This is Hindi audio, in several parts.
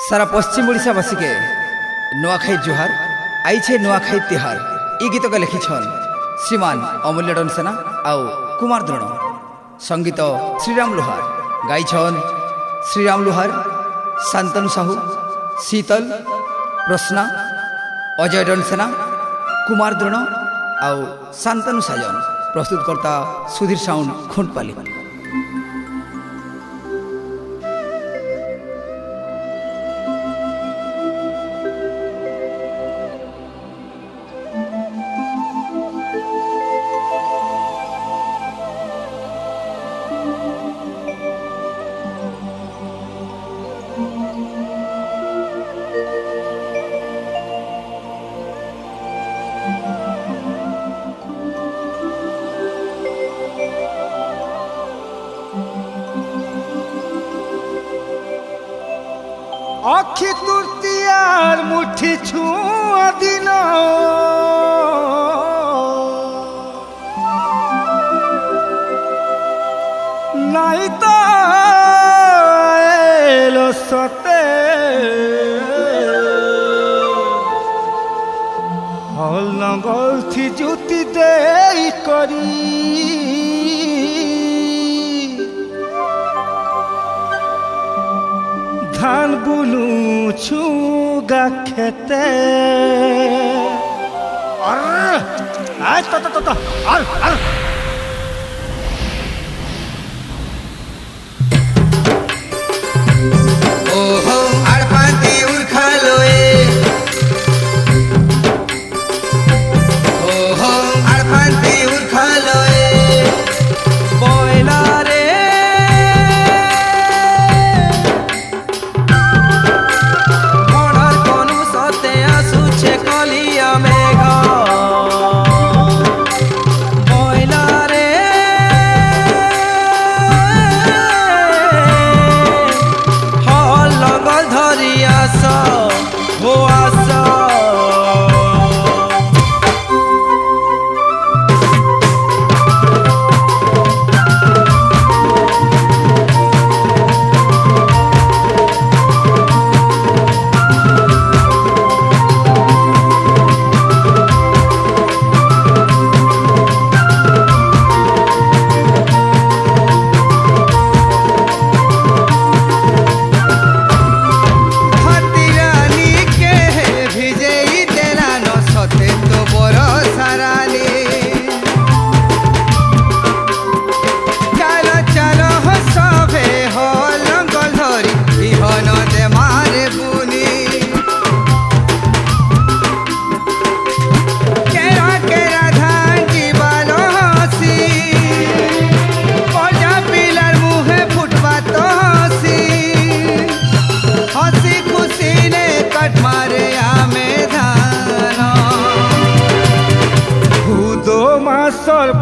सारा पश्चिम ओडिशावासी के नुआखाई जुहार आईछे नुआखाई तिहार। ई गीत के लिखिछन श्रीमान अमूल्य डनसेना आउ कुमार द्रोण। संगीत श्रीराम लोहार। गाइछन श्रीराम लोहार, शांतनु साहू, शीतल, प्रश्ना, अजय डनसेना, कुमार द्रोण आउ शांतनु साजन। प्रस्तुतकर्ता सुधीर साउंड खुंटपाली। अखि तृतीयार मुठी छुआ दिन नाई तो एलो सते हल नगल थी जुती दे करी धान बुनू छुगा खेते ओहो आड़पाती उरखालोए, ओहो आड़पाती उरखालोए।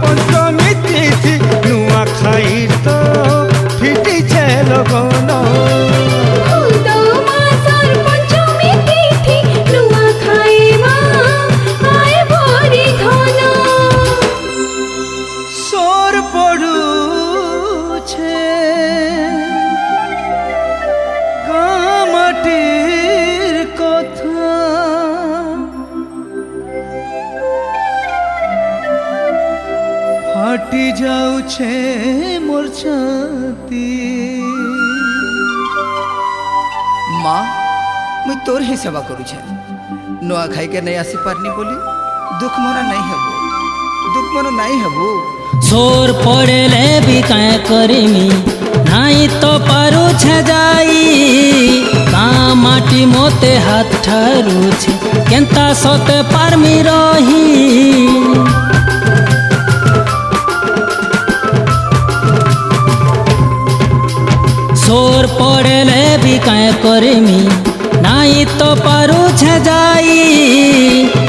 पंचमी तिथि नुआ खाई तो फिटी छे लगन सोर पड़ू छे गामाटीर कथा फाटी जाऊ छे मोर छाती। माँ मुई तोर ही सेवा करू छे। नुआ खाई के नहीं आसी पारनी बोली दुख मोरा नहीं हेबो, दुख मोरा नहीं हेबो। सोर पड़ेले भी काय करिमी नाई तो पारू छे जाई का माटी मोते हाथ ठारू छे केंता सोते पारमी रही। सोर पड़ेले भी काय करिमी नाई तो पारू छे जाई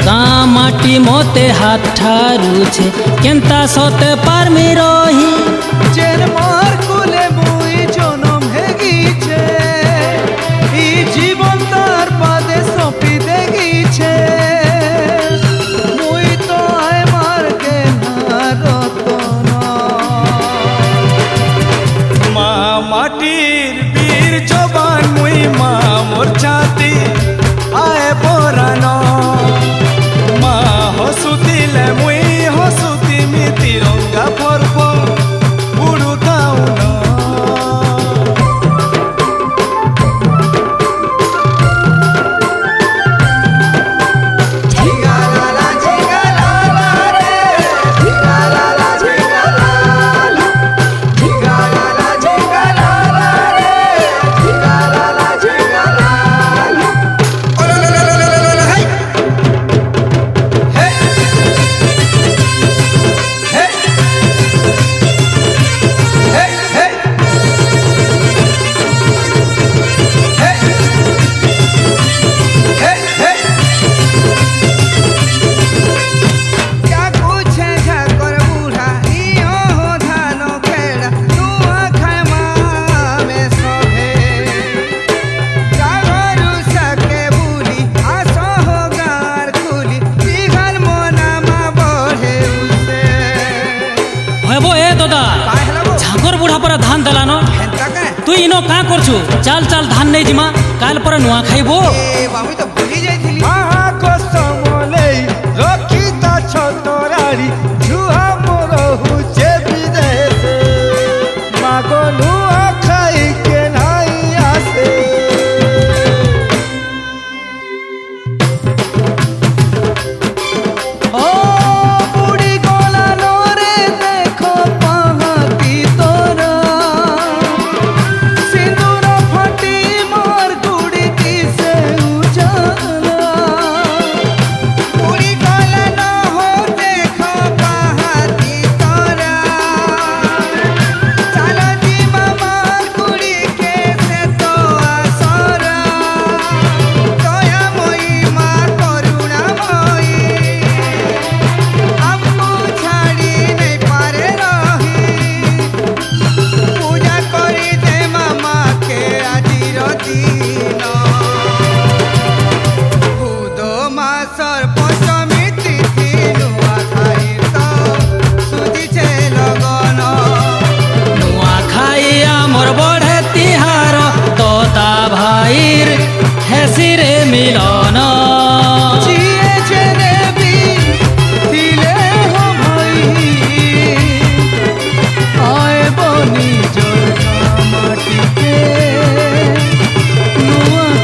का माटी मोते हाथ ठारू छे केंता सोते पारमी रही। जेन मार कुले मुई जनम हेगी छे ई जीवन तार पादे सौंपी देगी छे मुई तो आए मार के नारतन माँ माटीर बीर जबान मुई माँ मोर তুই ইনো কাঁ করছু চাল চাল ধান নেই জিমা কাল পরে নুয়া খাইবো আমি তো ভুলি যাই